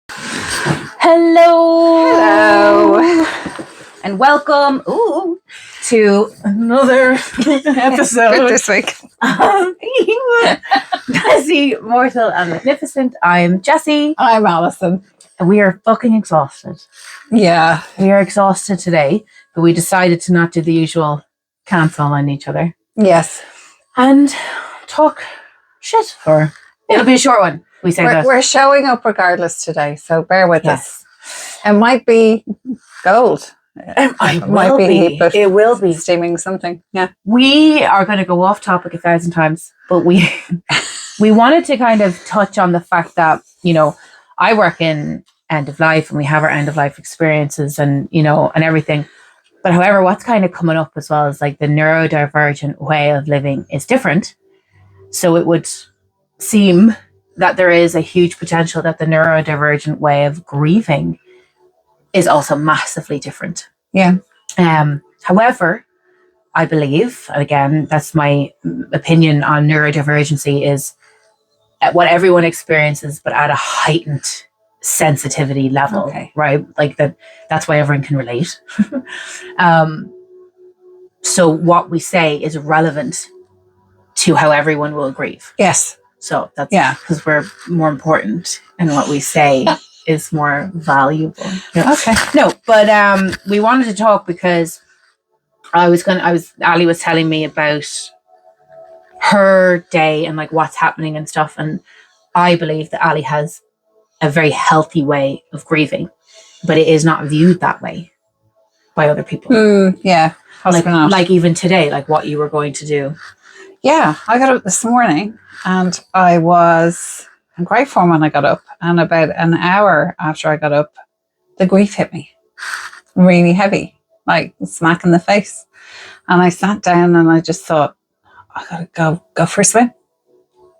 Hello. Hello. And welcome to another episode this week. Jessie, Mortal and Magnificent. I'm Jessie. I'm Alison. And we are fucking exhausted. Yeah. We are exhausted today, but we decided to not do the usual cancel on each other. Yes. And talk shit for... It'll be a short one. We're showing up regardless today, so bear with Yes. us. It might be gold. It will be steaming something. Yeah. We are going to go off topic 1,000 times, but we wanted to kind of touch on the fact that, you know, I work in end of life and we have our end of life experiences and, you know, and everything. But however, what's kind of coming up as well is like the neurodivergent way of living is different. So it would seem that there is a huge potential that the neurodivergent way of grieving is also massively different. Yeah. However, I believe, and again, that's my opinion on neurodivergency, is at what everyone experiences, but at a heightened sensitivity level, right? Like that's why everyone can relate. So what we say is relevant to how everyone will grieve. Yes. So that's because we're more important and what we say is more valuable. Yeah. Okay. No, but we wanted to talk because Ali was telling me about her day and like what's happening and stuff. And I believe that Ali has a very healthy way of grieving, but it is not viewed that way by other people. Yeah. Like even today, like what you were going to do. Yeah. I got up this morning and I was in great form when I got up. And about an hour after I got up, the grief hit me really heavy, like smack in the face. And I sat down and I just thought, I gotta go for a swim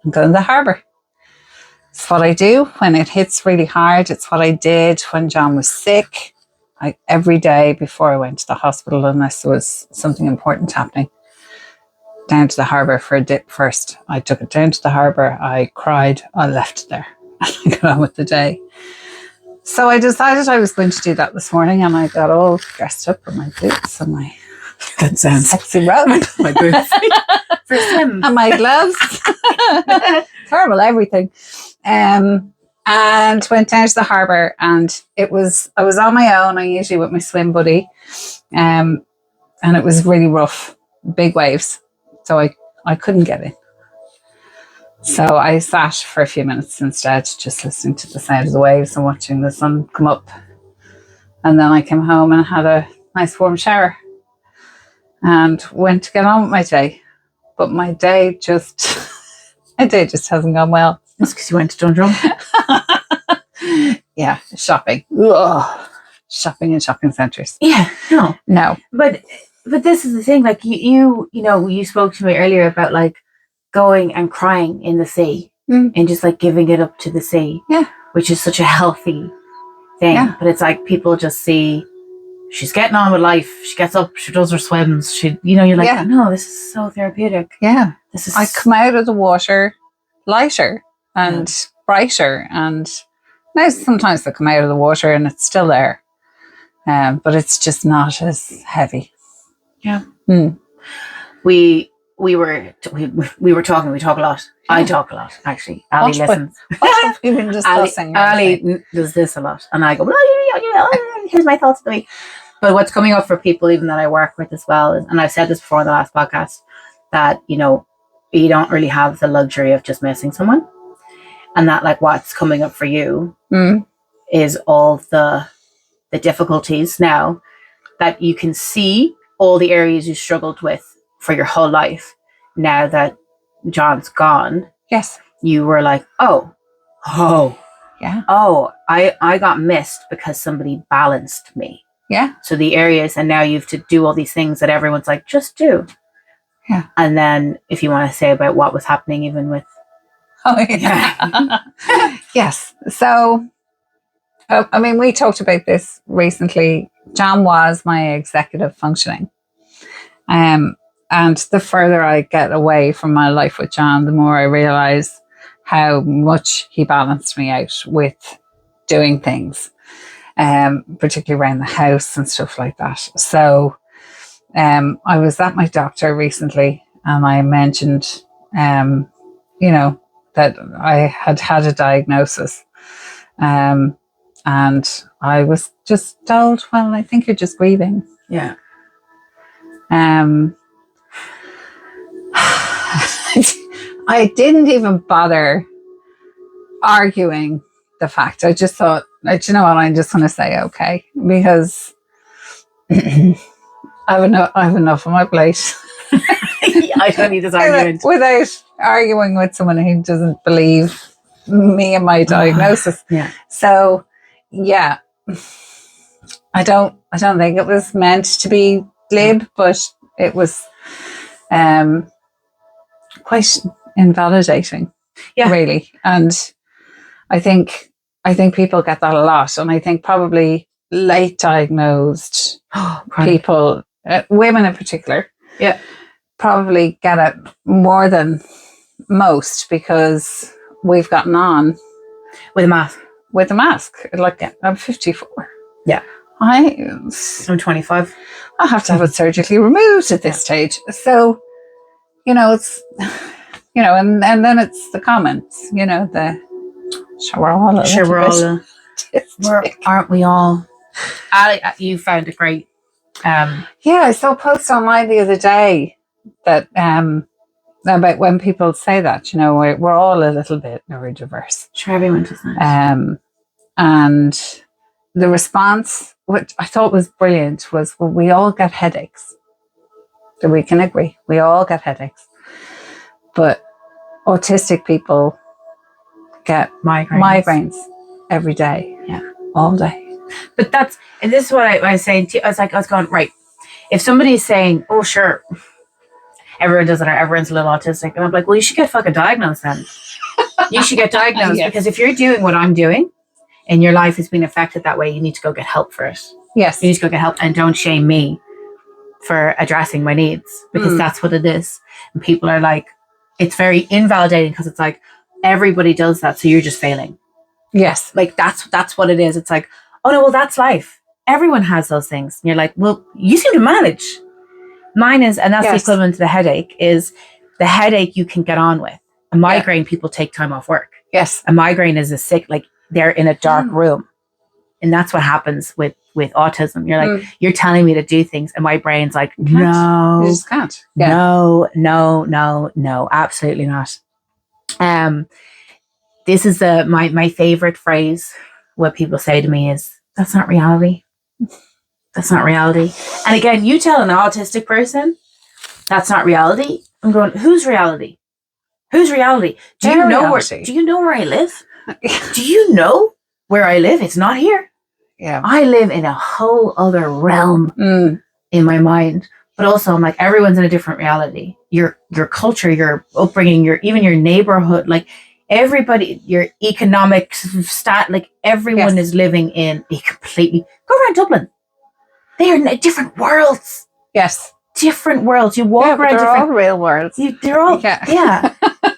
and go to the harbour. It's what I do when it hits really hard. It's what I did when John was sick. Every day before I went to the hospital, unless there was something important happening, down to the harbour for a dip first. I took it down to the harbour. I cried. I left it there. And I got on with the day. So I decided I was going to do that this morning, and I got all dressed up in my boots and my sexy robe, my boots for a swim, and my gloves, terrible everything, and went down to the harbour. And I was on my own. I'm usually with my swim buddy, and it was really rough, big waves, so I couldn't get in. So I sat for a few minutes instead, just listening to the sound of the waves and watching the sun come up. And then I came home and had a nice warm shower and went to get on with my day. But my day just hasn't gone well. That's because you went to Dundrum. Yeah, shopping. Ugh. Shopping in shopping centres. Yeah, no. But this is the thing. Like you know, you spoke to me earlier about like going and crying in the sea and just like giving it up to the sea. Yeah, which is such a healthy thing. Yeah. But it's like people just see she's getting on with life. She gets up, she does her swims. You're like, no, this is so therapeutic. Yeah, I come out of the water lighter and brighter, and now sometimes I come out of the water and it's still there, but it's just not as heavy. Yeah. We were talking. We talk a lot. Yeah. I talk a lot, actually. Ali listens. What have we been discussing? Ali does this a lot, and I go, here's my thoughts of the week. But what's coming up for people, even that I work with as well, is, and I've said this before in the last podcast, that you don't really have the luxury of just missing someone, and that like what's coming up for you is all the difficulties now that you can see, all the areas you struggled with for your whole life. Now that John's gone, yes, you were like, oh, I got missed because somebody balanced me. Yeah. So the areas, and now you have to do all these things that everyone's like, just do. Yeah. And then if you want to say about what was happening even with... Oh, yeah. Yes. So, I mean, we talked about this recently. John was my executive functioning. And the further I get away from my life with John, the more I realise how much he balanced me out with doing things, particularly around the house and stuff like that. So I was at my doctor recently, and I mentioned, you know, that I had had a diagnosis. And I was just told, well, I think you're just grieving. Yeah. I didn't even bother arguing the fact. I just thought, you know what, I'm just going to say okay, because I have enough on my plate. I don't need this argument. Without arguing with someone who doesn't believe me and my diagnosis. Yeah. So, yeah, I don't think it was meant to be glib, but it was quite invalidating, really. And I think people get that a lot, and I think probably late diagnosed people, women in particular, probably get it more than most, because we've gotten on with a mask. Like, I'm 54. Yeah. I'm 25. I have to have it surgically removed at this stage. So, it's, and then it's the comments, the we're all aren't we all? Ali, you found it great. Yeah, I saw a post online the other day that about when people say that, we're all a little bit neurodiverse. Sure, everyone does that. And the response, which I thought was brilliant, was, well, we all get headaches. So we can agree, we all get headaches. But autistic people get migraines every day. Yeah. All day. But and this is what I was saying too. I was going, right, if somebody's saying, oh, sure, everyone does it, or everyone's a little autistic, and I'm like, well, you should get fucking diagnosed then. You should get diagnosed. Yes. Because if you're doing what I'm doing and your life has been affected that way, you need to go get help for it. Yes. You need to go get help, and don't shame me for addressing my needs, because that's what it is. And people are like, it's very invalidating, because it's like, everybody does that, so you're just failing. Yes. Like, that's what it is. It's like, oh no, well, that's life. Everyone has those things. And you're like, well, you seem to manage. Mine is, and that's the equivalent to the headache, is the headache you can get on with. A migraine, people take time off work. Yes. A migraine is like they're in a dark room. And that's what happens with autism. You're like, you're telling me to do things, and my brain's like, no. You just can't. Yeah. No, absolutely not. This is my favorite phrase. What people say to me is, that's not reality. That's not reality. And again, you tell an autistic person, that's not reality. I'm going, whose reality? Whose reality? Do you know where I live? Do you know where I live? It's not here. Yeah. I live in a whole other realm in my mind. But also, I'm like, everyone's in a different reality. Your culture, your upbringing, even your neighborhood, like everybody, your economic stat, like everyone is living in a completely. Go around Dublin. They are different worlds. Yes. Different worlds. You walk around. They're all real worlds. They're all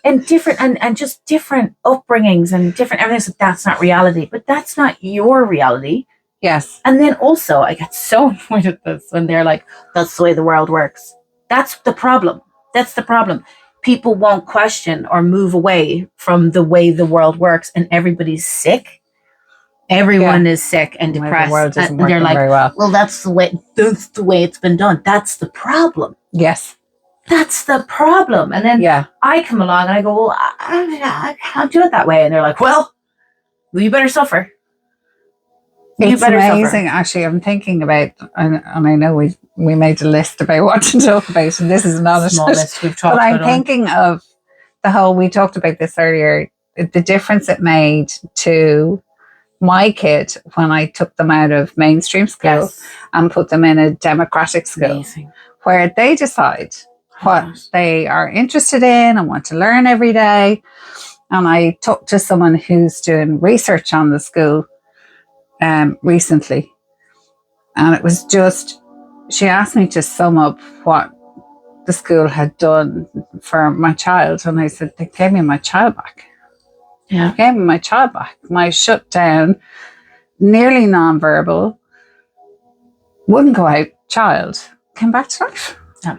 and different, and just different upbringings and different everything. So that's not reality, but that's not your reality. Yes. And then also, I get so annoyed at this when they're like, that's the way the world works. That's the problem. That's the problem. People won't question or move away from the way the world works, and everybody's sick. Everyone is sick and depressed. The world isn't working and they're like, very well, that's the way it's been done. That's the problem. Yes. That's the problem. And then I come along and I go, well, I can't do it that way. And they're like, well, you better suffer. It's amazing, actually. I'm thinking about, and I know we made a list about what to talk about, and this is not a small list we've talked about. But I'm thinking of the whole, we talked about this earlier, the difference it made to my kid when I took them out of mainstream school and put them in a democratic school, where they decide what they are interested in and want to learn every day. And I talked to someone who's doing research on the school recently, and it was just, she asked me to sum up what the school had done for my child, and I said, they gave me my child back. Yeah. I gave him my child back. My shut down, nearly non-verbal, wouldn't go out child came back to life. Yeah.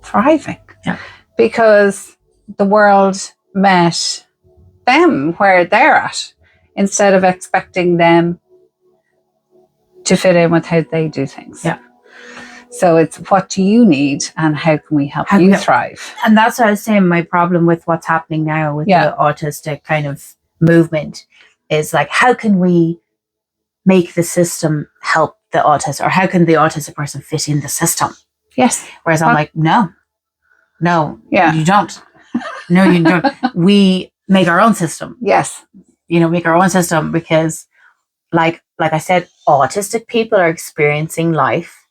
Thriving. Yeah. Because the world met them where they're at instead of expecting them to fit in with how they do things. Yeah. So it's what do you need and how can we help you thrive? And that's what I was saying. My problem with what's happening now with the autistic kind of movement is like, how can we make the system help the autistic, or how can the autistic person fit in the system? Yes. Whereas I'm like, no, you don't. No, you don't. We make our own system. Yes. Make our own system because like I said, autistic people are experiencing life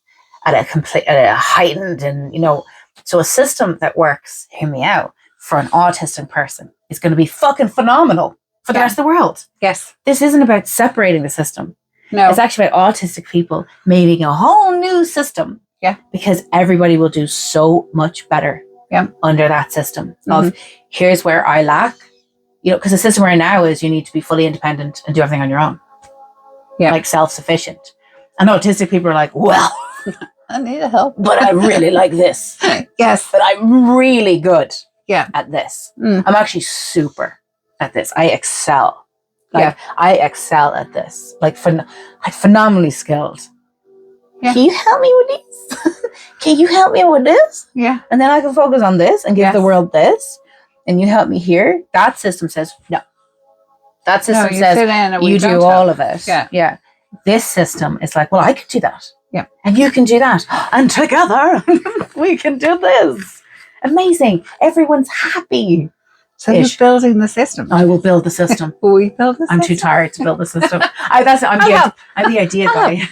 at a heightened and, so a system that works, hear me out, for an autistic person is going to be fucking phenomenal for the rest of the world. Yes. This isn't about separating the system. No. It's actually about autistic people making a whole new system. Yeah. Because everybody will do so much better under that system of here's where I lack. Because the system we're in now is you need to be fully independent and do everything on your own. Yeah. Like self-sufficient. And autistic people are like, well, I need help. But I really like this. Yes. But I'm really good at this. I'm actually super at this. I excel. I excel at this. Like phenomenally skilled. Yeah. Can you help me with this? Can you help me with this? Yeah. And then I can focus on this and give the world this. And you help me here. That system says, no. That system says, you do all of it. Yeah. Yeah. This system is like, well, I can do that. Yeah. And you can do that. And together, we can do this. Amazing. Everyone's happy. So who's building the system? I will build the system. Will we build the system? I'm too tired to build the system. I'm the idea guy.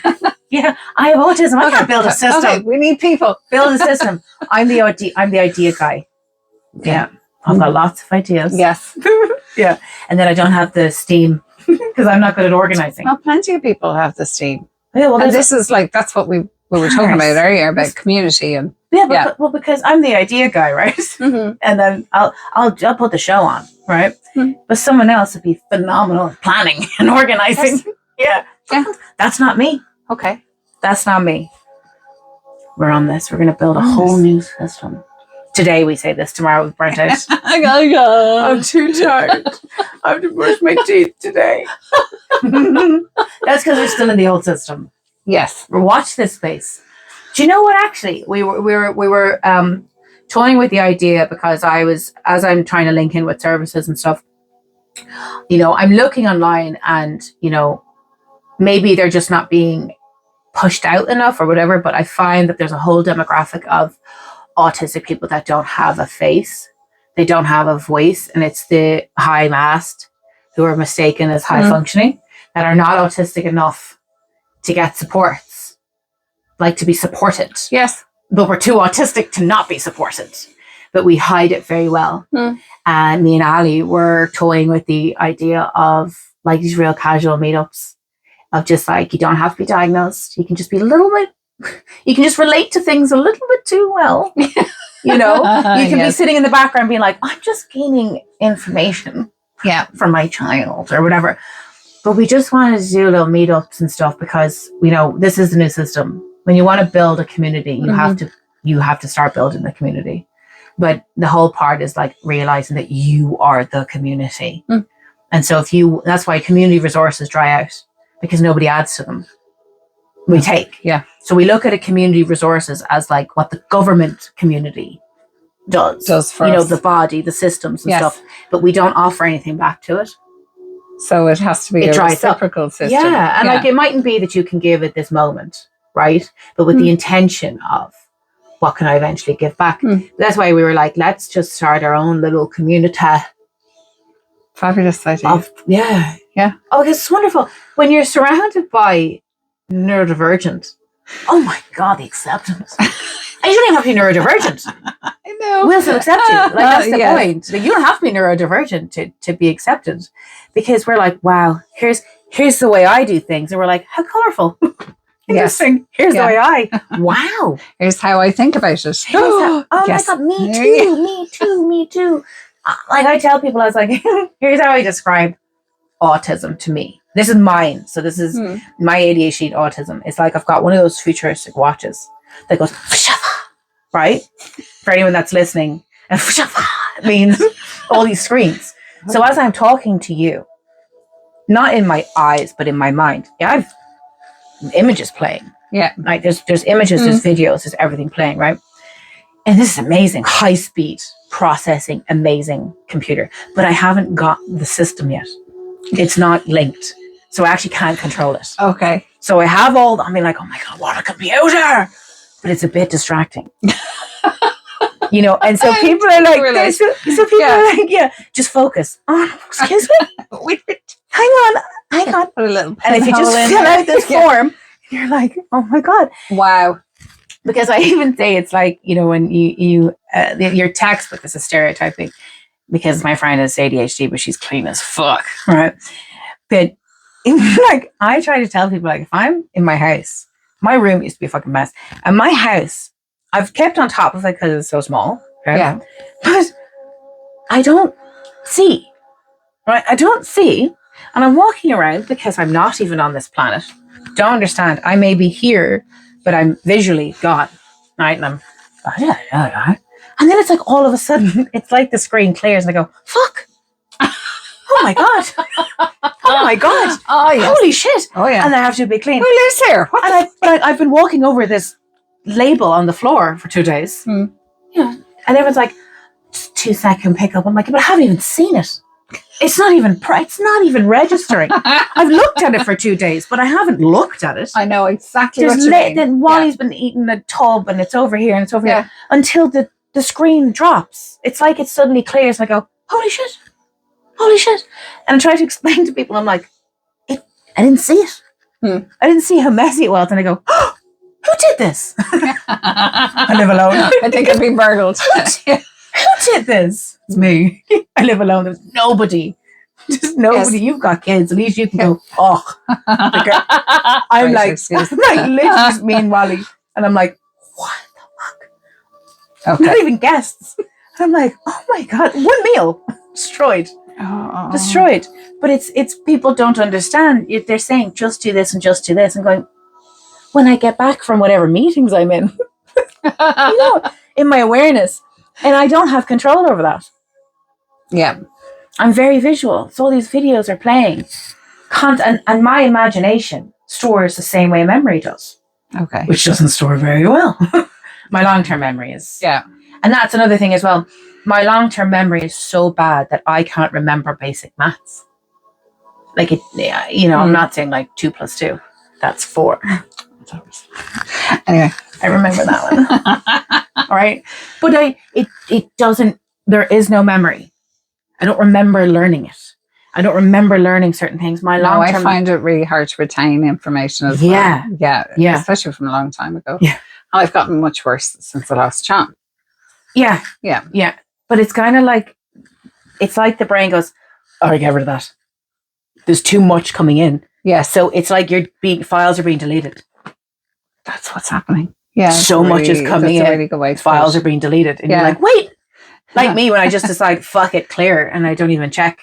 Yeah, I have autism. I can't build a system. Okay, we need people. Build a system. I'm the idea guy. Yeah. I've got lots of ideas. Yes. Yeah. And then I don't have the steam because I'm not good at organizing. Well, plenty of people have the steam. Yeah, well, and this is like, that's what we were talking about earlier about community and well, because I'm the idea guy, right? Mm-hmm. And then I'll put the show on, right? Mm-hmm. But someone else would be phenomenal at planning and organizing. Yes. Yeah. That's not me. Okay. That's not me. We're on this. We're going to build a whole new system. Today we say this, tomorrow we've burnt out. I gotta go. I'm too tired. I have to brush my teeth today. That's because we're still in the old system. Yes. Watch this space. Do you know what? Actually, we were toying with the idea because as I'm trying to link in with services and stuff. I'm looking online and maybe they're just not being pushed out enough or whatever. But I find that there's a whole demographic of autistic people that don't have a face, they don't have a voice, and it's the high mast who are mistaken as high functioning that are not autistic enough to get supports, like to be supported. Yes. But we're too autistic to not be supported, but we hide it very well. And me and Ali were toying with the idea of like these real casual meetups of just like, you don't have to be diagnosed, you can just be a little bit, you can just relate to things a little bit too well. You can be sitting in the background being like, I'm just gaining information from my child or whatever. But we just wanted to do little meetups and stuff because, this is the new system. When you want to build a community, you have to start building the community. But the whole part is like realizing that you are the community. And so that's why community resources dry out because nobody adds to them. We take. Yeah. So we look at a community resources as like what the government community does for us. The body, the systems and stuff, but we don't offer anything back to it. So it has to be a reciprocal system. Yeah. And like it mightn't be that you can give at this moment, right? But with the intention of what can I eventually give back? That's why we were like, let's just start our own little community. Fabulous idea. Yeah. Oh, it's wonderful. When you're surrounded by neurodivergent, oh my God, the acceptance. And you don't even have to be neurodivergent. I know. We'll still accept you. Like that's the point. Like, you don't have to be neurodivergent to be accepted. Because we're like, wow, here's the way I do things. And we're like, how colorful. Interesting. Yes. Here's the way wow. Here's how I think about it. My God, me too. like I tell people, I was like, here's how I describe autism to me. This is mine. So this is my ADHD autism. It's like I've got one of those futuristic watches that goes, right? For anyone that's listening, and it means all these screens. So as I'm talking to you, not in my eyes, but in my mind, I've images playing. Yeah. Like there's images, there's videos, there's everything playing, right? And this is amazing, high speed processing, amazing computer. But I haven't got the system yet. It's not linked. So I actually can't control it. Okay. So I have all, I mean, like, oh my God, what a computer. But it's a bit distracting. You know, and so people are like, so people are like, just focus. Oh, excuse me? Hang on. Put a little and if you just fill out this form, you're like, oh my God. Wow. Because I even say it's like, you know, when your textbook is a stereotyping, because my friend has ADHD, but she's clean as fuck, right? But like, I try to tell people, like, if I'm in my house, my room used to be a fucking mess, and my house, I've kept on top of it because it's so small, right? Yeah. But I don't see, right? I don't see, and I'm walking around because I'm not even on this planet. Don't understand. I may be here, but I'm visually gone, right? And I'm, and then it's like all of a sudden, it's like the screen clears and I go, fuck. Oh my God. Oh my God. Oh, yes. Holy shit. Oh, yeah. And I have to be clean. Who lives here? What? And I've been walking over this label on the floor for 2 days. You know, and everyone's like, just 2 second pickup. I'm like, but I haven't even seen it. It's not even registering. I've looked at it for 2 days, but I haven't looked at it. I know exactly what you mean. Then Wally's been eating a tub and it's over here and it's over here until the screen drops. It's like it suddenly clears and I go, holy shit. Holy shit. And I try to explain to people, I'm like, I didn't see it. I didn't see how messy it was. And I go, oh, who did this? I live alone. I think I'd be burgled. Who did this? It's me. I live alone. There's nobody. Just nobody. You've got kids. At least you can go, oh. I'm like literally just me and Wally. And I'm like, what the fuck? Okay. Not even guests. And I'm like, oh my God, 1 meal destroyed. Destroyed. But it's people don't understand. They're saying just do this and just do this. And going, when I get back from whatever meetings I'm in, you know, in my awareness, and I don't have control over that. Yeah. I'm very visual. So all these videos are playing. And my imagination stores the same way memory does. Okay. Which doesn't store very well. My long-term memory is. Yeah. And that's another thing as well. My long-term memory is so bad that I can't remember basic maths. Like, you know, I'm not saying like 2 + 2. That's 4. Anyway. I remember that one. All right. But it doesn't, there is no memory. I don't remember learning it. I don't remember learning certain things. I find it really hard to retain information as well. Yeah. Especially from a long time ago. Yeah. And I've gotten much worse since the last chat. Yeah. Yeah. Yeah. But it's kind of like, it's like the brain goes, oh, get rid of that. There's too much coming in. Yeah. So it's like files are being deleted. That's what's happening. Yeah. So much is coming in. Really good way files are being deleted. And you're like, wait. Like me when I just decide, fuck it, clear. And I don't even check.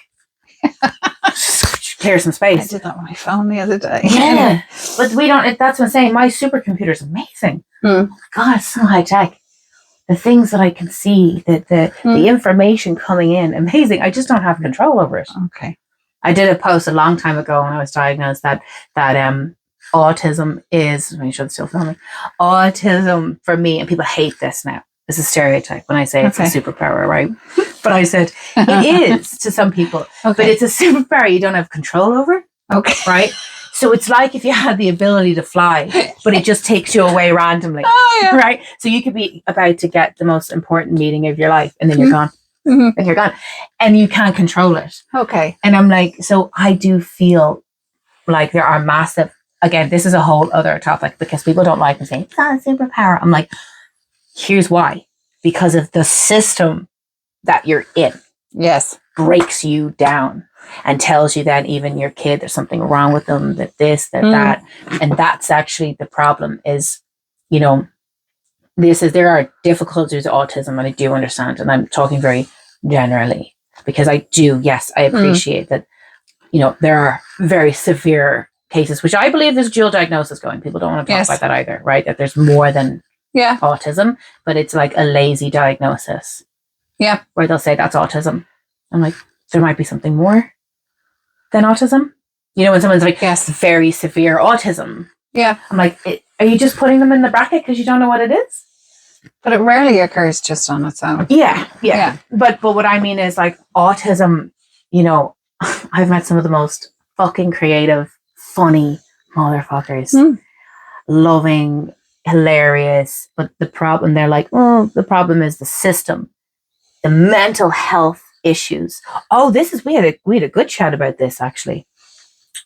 Clear some space. I did that on my phone the other day. Yeah. But we don't, that's what I'm saying. My supercomputer is amazing. God, it's so high tech. The things that I can see, the information coming in, amazing. I just don't have control over it. Okay. I did a post a long time ago when I was diagnosed that autism is, let me show the still filming, autism for me, and people hate this now. This is a stereotype when I say it's a superpower, right? But I said it is to some people, but it's a superpower you don't have control over. Okay. Right? So it's like if you had the ability to fly, but it just takes you away randomly. Oh, yeah. Right? So you could be about to get the most important meeting of your life and then you're gone. And you're gone. And you can't control it. Okay. And I'm like, so I do feel like there are massive, again, this is a whole other topic because people don't like me saying, it's not a superpower. I'm like, here's why. Because of the system that you're in. Yes. Breaks you down and tells you that even your kid, there's something wrong with them, that this, that. And that's actually the problem is, you know, there are difficulties with autism, and I do understand, and I'm talking very generally, because I appreciate that, there are very severe cases, which I believe there's dual diagnosis going. People don't want to talk about that either, right? That there's more than autism, but it's like a lazy diagnosis. Yeah. Where they'll say that's autism. I'm like, there might be something more than autism. When someone's like, very severe autism. Yeah. I'm like, are you just putting them in the bracket because you don't know what it is? But it rarely occurs just on its own. Yeah. But what I mean is like autism, I've met some of the most fucking creative, funny motherfuckers. Loving, hilarious. But the problem, they're like, the problem is the system. The mental health issues. Oh, we had a good chat about this actually.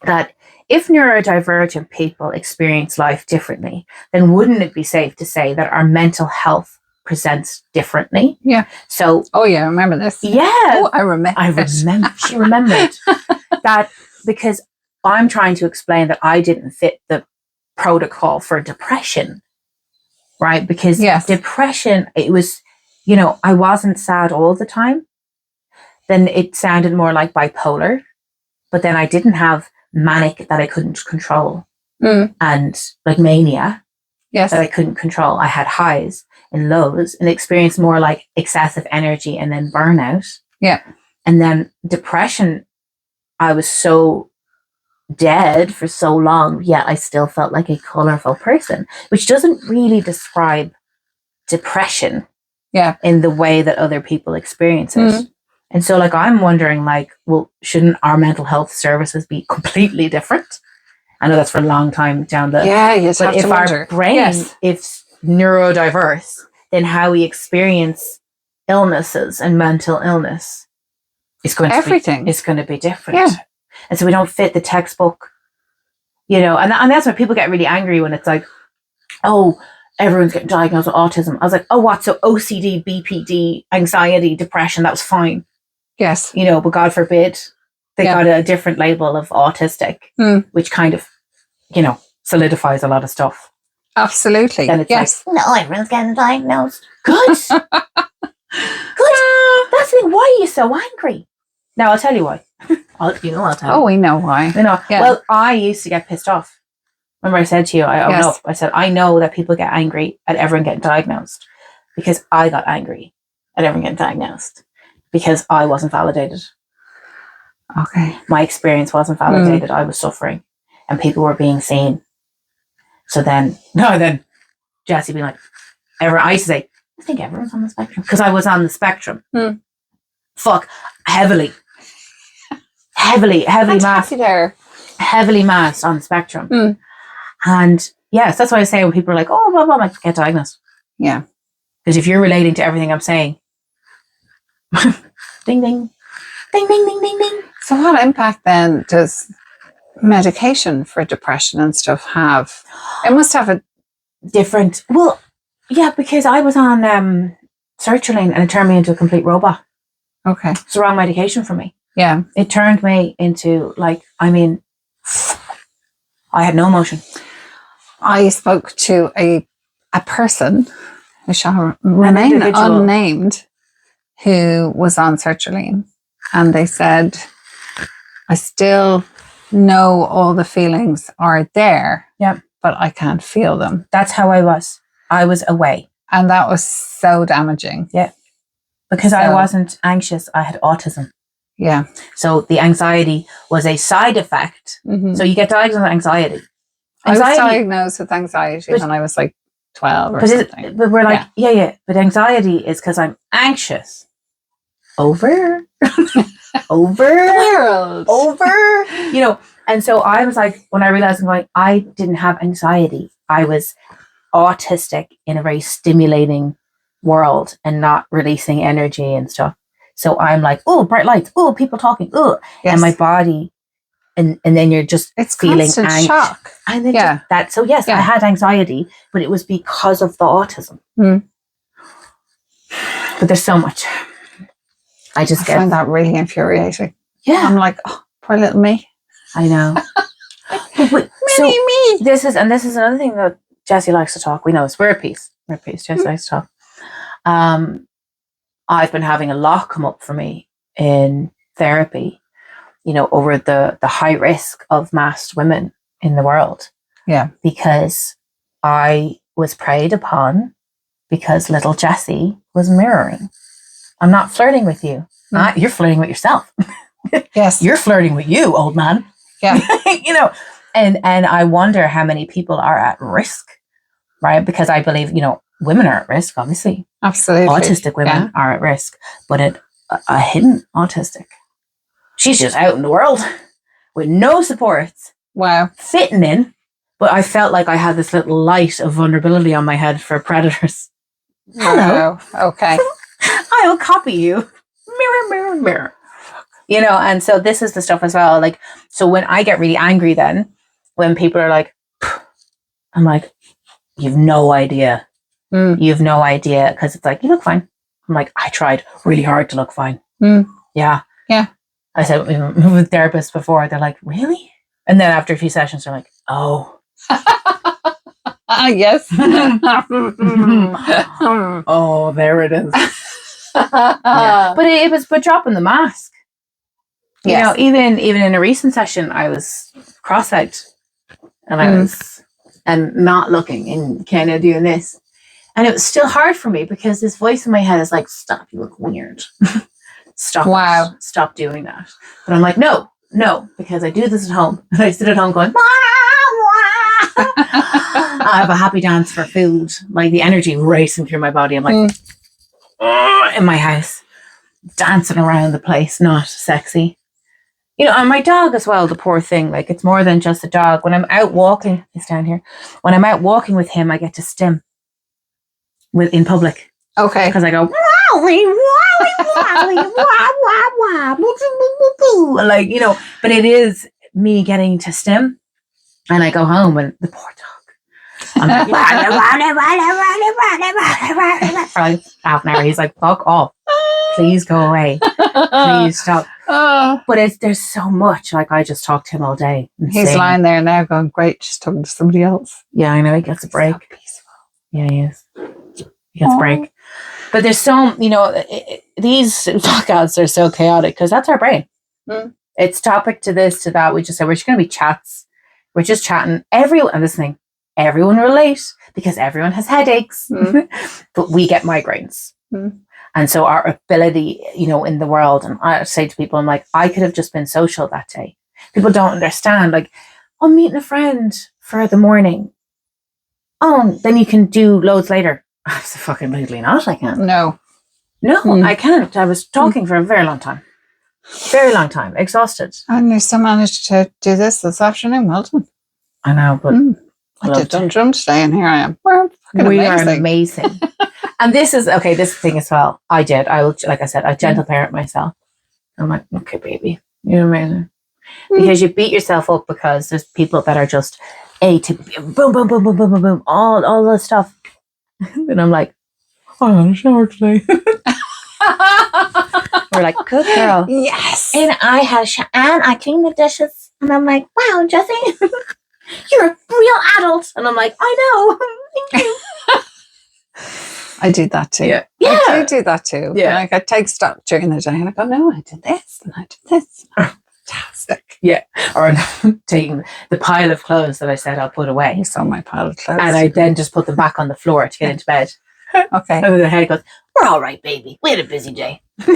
That if neurodivergent people experience life differently, then wouldn't it be safe to say that our mental health presents differently? Yeah. So. Oh yeah, I remember this. Yeah. Oh, I remember. She remembered that, because I'm trying to explain that I didn't fit the protocol for depression, right? Because depression, it was, I wasn't sad all the time. Then it sounded more like bipolar, but then I didn't have manic that I couldn't control, and like mania that I couldn't control. I had highs and lows and experienced more like excessive energy and then burnout. Yeah. And then depression, I was so dead for so long, yet I still felt like a colorful person, which doesn't really describe depression in the way that other people experience it. And so like I'm wondering like, well, shouldn't our mental health services be completely different? I know that's for a long time down the but if our brain is neurodiverse, then how we experience illnesses and mental illness is going to be different. Yeah. And so we don't fit the textbook, and that's why people get really angry when it's like, oh, everyone's getting diagnosed with autism. I was like, oh, what? So OCD, BPD, anxiety, depression, that was fine. Yes. But God forbid they got a different label of autistic, which kind of, solidifies a lot of stuff. Absolutely. Then it's like, no, everyone's getting diagnosed. Good. Good. That's the thing. Why are you so angry? Now, I'll tell you why. I'll tell you. Oh, we know why. Yeah. Well, I used to get pissed off. Remember I said to you, I said, I know that people get angry at everyone getting diagnosed because I got angry at everyone getting diagnosed because I wasn't validated. Okay. My experience wasn't validated. I was suffering and people were being seen. So then Jessie being like, I used to say, I think everyone's on the spectrum because I was on the spectrum. Fuck, heavily masked. Heavily masked on the spectrum. And yes, that's why I say when people are like, oh, blah, blah, blah, get diagnosed. Yeah. Because if you're relating to everything I'm saying, ding, ding, ding, ding, ding, ding, ding. So what impact then does medication for depression and stuff have? It must have a different, well, yeah, because I was on sertraline and it turned me into a complete robot. Okay. It's the wrong medication for me. Yeah. It turned me into I had no emotion. I spoke to a person who shall remain unnamed who was on sertraline, and they said, I still know all the feelings are there, but I can't feel them. That's how I was. I was away. And that was so damaging. Yeah. Because I wasn't anxious. I had autism. Yeah. So the anxiety was a side effect. So you get diagnosed with anxiety. I was diagnosed with anxiety when I was like 12 or something. But we're like, but anxiety is because I'm anxious. Over the world. Over. And so I was like, when I realized I didn't have anxiety. I was autistic in a very stimulating world and not releasing energy and stuff. So I'm like, oh, bright lights, oh, people talking, oh, and my body, and then you're just feeling shock. And then I had anxiety, but it was because of the autism. But there's so much. I find that really infuriating. Yeah, I'm like, oh, poor little me. I know. Me. This is another thing that Jessie likes to talk. We know this. We're a piece. Jessie likes to talk. I've been having a lot come up for me in therapy, over the high risk of masked women in the world. Yeah. Because I was preyed upon because little Jessie was mirroring. I'm not flirting with you. You're flirting with yourself. Yes. You're flirting with you, old man. Yeah. And I wonder how many people are at risk, right? Because I believe, women are at risk, obviously. Absolutely. Autistic women are at risk, but a hidden autistic. She's just out in the world with no supports. Wow. Fitting in, but I felt like I had this little light of vulnerability on my head for predators. Hello. Wow. Okay. I will copy you. Mirror, mirror, mirror. And so this is the stuff as well. Like, so when I get really angry then, when people are like, I'm like, you've no idea. You have no idea. Because it's like, you look fine. I'm like, I tried really hard to look fine. Yeah. Yeah. I said with therapists before, they're like, really? And then after a few sessions, they're like, oh. Yes. Oh, there it is. Yeah. But it was dropping the mask. Yes. Even in a recent session, I was cross-eyed and I was not looking and kind of doing this. And it was still hard for me because this voice in my head is like, stop, you look weird. Stop. Wow. It. Stop doing that. But I'm like, no, because I do this at home. And I sit at home going, wah, wah. I have a happy dance for food. Like the energy racing through my body. I'm like, in my house, dancing around the place, not sexy. And my dog as well, the poor thing, like it's more than just a dog. When I'm out walking, he's down here. When I'm out walking with him, I get to stim in public. Okay. Because I go, wowie, wowie, wowie, wah, wah, wah, like, but it is me getting to stim. And I go home and the poor dog. I'm like, for like half an hour. He's like, fuck off. Please go away. Please stop. But there's so much. Like I just talk to him all day. He's lying there now going, great, just talking to somebody else. Yeah, I know. He gets a break. So peaceful. Yeah, he is. He gets a break. But there's so, these podcasts are so chaotic because that's our brain. It's topic to this, to that. We just say, we're just going to be chats. We're just chatting. Everyone listening. Everyone relate because everyone has headaches. But we get migraines. And so our ability, in the world, and I say to people, I'm like, I could have just been social that day. People don't understand. Like, I'm meeting a friend for the morning. Oh, then you can do loads later. Absolutely not. I can't. No, I can't. I was talking for a very long time. Very long time. Exhausted. And you still managed to do this afternoon. Well done. I know, but I did drum today and here I am. We are amazing. And this thing as well. I will, like I said, I gentle parent myself. I'm like, okay, baby, you're amazing. Because you beat yourself up because there's people that are just A to B, boom, boom, boom, boom, boom, boom, boom, all the stuff. And I'm like, I had a shower today. We're like, good girl. Yes. And I had a shower and I cleaned the dishes. And I'm like, wow, Jessie, you're a real adult. And I'm like, I know. Thank you. I do that too. Yeah. I do that too. Yeah. Like I take stock during the day and I go, no, I did this and I did this. Fantastic. Yeah. Or taking the pile of clothes that I said I'll put away. You saw my pile of clothes. And I then just put them back on the floor to get into bed. Okay. And then the head goes, we're all right, baby. We had a busy day. It's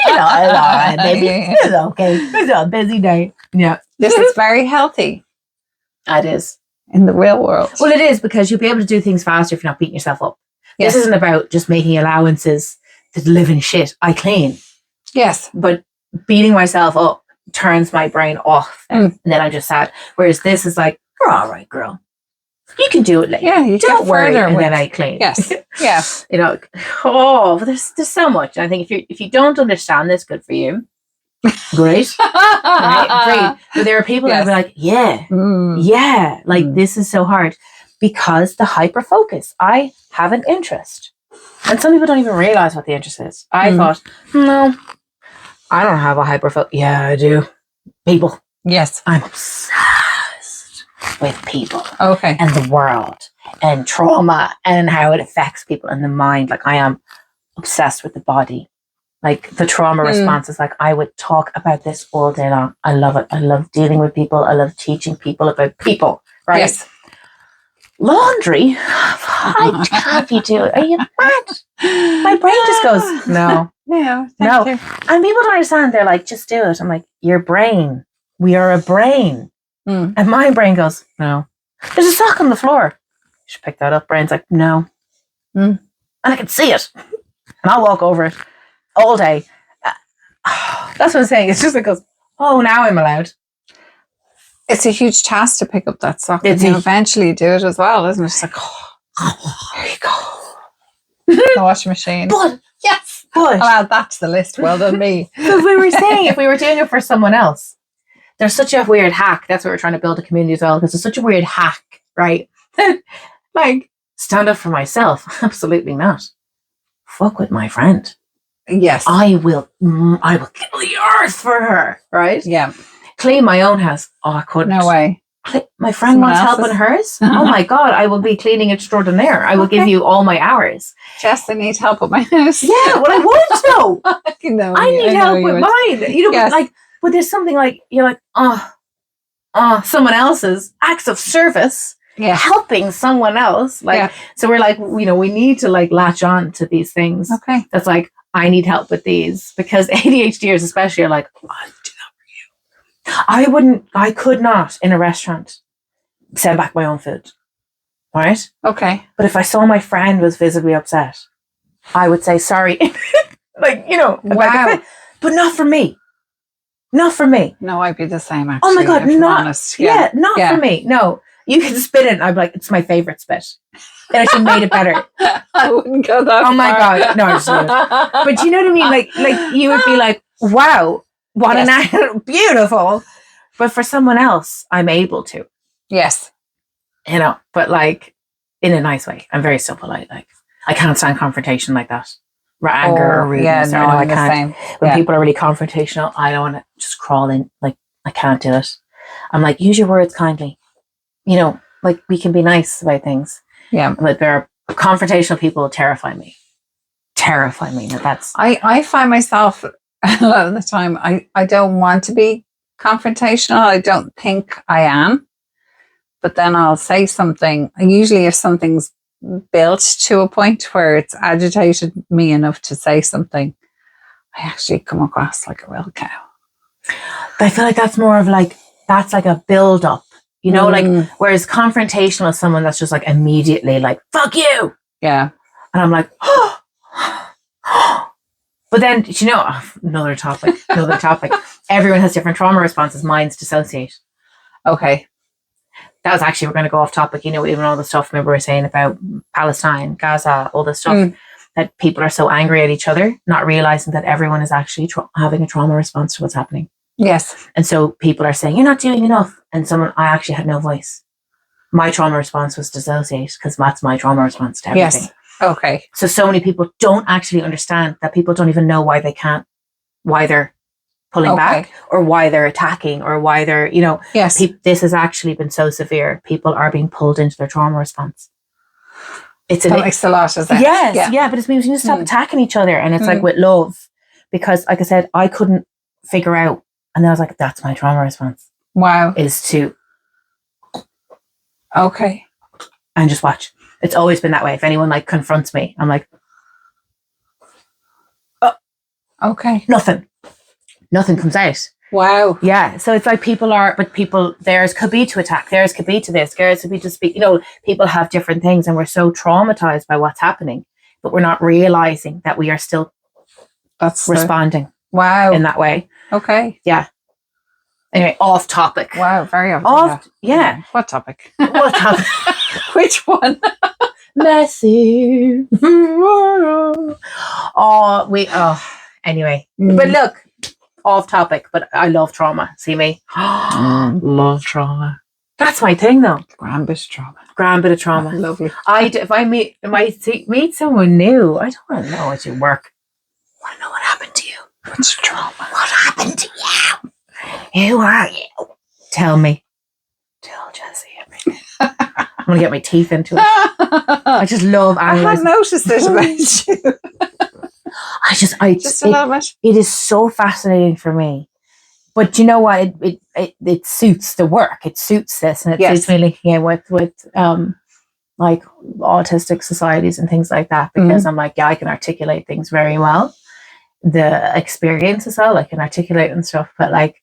all right, baby. It's okay. It's a busy day. Yeah. This is very healthy. It is. In the real world. Well, it is because you'll be able to do things faster if you're not beating yourself up. Yes. This isn't about just making allowances to live in shit. I clean. Yes. But beating myself up turns my brain off. And then I'm just sad. Whereas this is like, we're all right, girl. You can do it later. Yeah, you don't get worry. further And with- then I clean. Yes. Yeah. There's so much. I think if you don't understand this, good for you. Great. Right? Great. But there are people that will be like, yeah, like this is so hard because the hyper focus. I have an interest. And some people don't even realize what the interest is. I thought, no, I don't have a hyper focus. Yeah, I do. People. Yes. I'm obsessed with people. Okay. And the world and trauma and how it affects people and the mind. Like I am obsessed with the body. Like the trauma response is like, I would talk about this all day long. I love it. I love dealing with people. I love teaching people about people, right? Yes. Laundry? How can't you do it? Are you mad? My brain just goes, no. No, No. thank you. And people don't understand. They're like, just do it. I'm like, your brain. We are a brain. And my brain goes, no. There's a sock on the floor. You should pick that up. Brain's like, no. And I can see it. And I'll walk over it all day. That's what I'm saying. It's just like, goes, oh, now I'm allowed. It's a huge task to pick up that sock. It's And you eventually do it as well, isn't it? It's like, there you go. The washing machine. But, Yes. but, I'll add that to the list. Well done, me. but we were saying if we were doing it for someone else, there's such a weird hack. That's what we're trying to build a community as well, because it's such a weird hack, right? Like, stand up for myself. Absolutely not. Fuck with my friend. Yes. I will kill the earth for her, right? Yeah. Clean my own house. Oh, I couldn't. No way. My friend Someone wants help in else's? hers. Oh my God, I will be cleaning extraordinaire. I will give you all my hours. Jess, I need help with my house. Yeah, well, I would though. I need help with mine. You know, Yes. like, but there's something like, you're like, someone else's acts of service, helping someone else. Like, so we're like, you know, we need to like latch on to these things. Okay. That's like, I need help with these, because ADHDers especially are like, oh, I'll do that for you. I could not in a restaurant send back my own food. Right? Okay. But if I saw my friend was visibly upset, I would say sorry. Like, you know, Wow. but not for me. Not for me. No, I'd be the same actually. Oh my God, if I'm not honest. not for me. No. You can spit it and I'd be like, it's my favorite spit. Then I should made it better. I wouldn't go that Oh my far. God. No, I just would. But you know what I mean? Like you would be like, wow, what an beautiful. But for someone else, I'm able to. Yes. You know, but like in a nice way. I'm very so polite. Like I can't stand confrontation like that. Anger or rudeness. Yeah, no, I I'm the can't. same. When people are really confrontational, I don't want to just crawl in. Like I can't do it. I'm like, use your words kindly. You know, like we can be nice about things. Yeah. But there are confrontational people who terrify me. Terrify me. That's I find myself a lot of the time, I don't want to be confrontational. I don't think I am. But then I'll say something. Usually if something's built to a point where it's agitated me enough to say something, I actually come across like a real cow. But I feel like that's more of like, that's like a build up, you know, like, whereas confrontational is someone that's just like immediately like, fuck you. Yeah. And I'm like, oh. But then, you know, another topic. Everyone has different trauma responses. Mine's dissociate. Okay. That was actually, we're going to go off topic, you know, even all the stuff, remember we were saying about Palestine, Gaza, all this stuff, that people are so angry at each other, not realizing that everyone is actually having a trauma response to what's happening. Yes. And so people are saying, you're not doing enough. And I actually had no voice. My trauma response was dissociate, because that's my trauma response to everything. Yes. Okay. So many people don't actually understand that people don't even know why they're pulling back, or why they're attacking, or why they're, you know, yes. This has actually been so severe. People are being pulled into their trauma response. That makes a lot of sense. Yes, yeah, but it means you need to stop attacking each other. And it's like with love, because like I said, I couldn't figure out, and then I was like, that's my trauma response. Wow. Is to and just watch. It's always been that way. If anyone like confronts me, I'm like, nothing comes out. Wow. Yeah. So it's like theirs could be to attack, theirs could be to this, theirs could be to speak. You know, people have different things, and we're so traumatized by what's happening, but we're not realizing that we are still responding. Wow. In that way. Okay. Yeah. Anyway, off topic. Wow, very off. Yeah. What topic? What topic? Which one? Messy. Anyway. But look, off topic, but I love trauma. See me? Love trauma. That's my thing though. Grand bit of trauma. Grand bit of trauma. Lovely. If I meet someone new, I don't want to know what you work. I want to know what happened to you. What's trauma? What happened to you? Who are you? Tell me. Tell Jessie everything. I'm going to get my teeth into it. I just love animals. I hadn't noticed this about you. Just a little bit. it is so fascinating for me. But you know what? It suits the work. It suits this, and it suits me linking in with like autistic societies and things like that, because I'm like, yeah, I can articulate things very well. The experience as well, I can articulate and stuff. But like,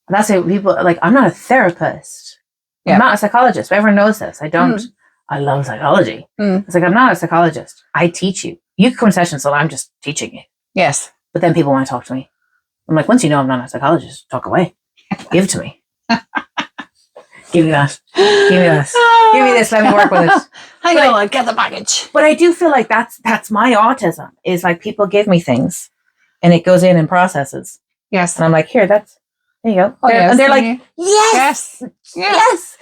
that's it. People like, I'm not a therapist. I'm not a psychologist. But everyone knows this. I don't. I love psychology. It's like, I'm not a psychologist. I teach you. You can come to sessions, so I'm just teaching you. Yes. But then people want to talk to me. I'm like, once you know I'm not a psychologist, talk away. Give it to me. Give me that. Give me this. Give me this. Let me work with it. Hang on, I'll get the baggage. But I do feel like that's my autism. Is like, people give me things, and it goes in and processes. Yes. And I'm like, here, there you go. Oh, and they're like, yes.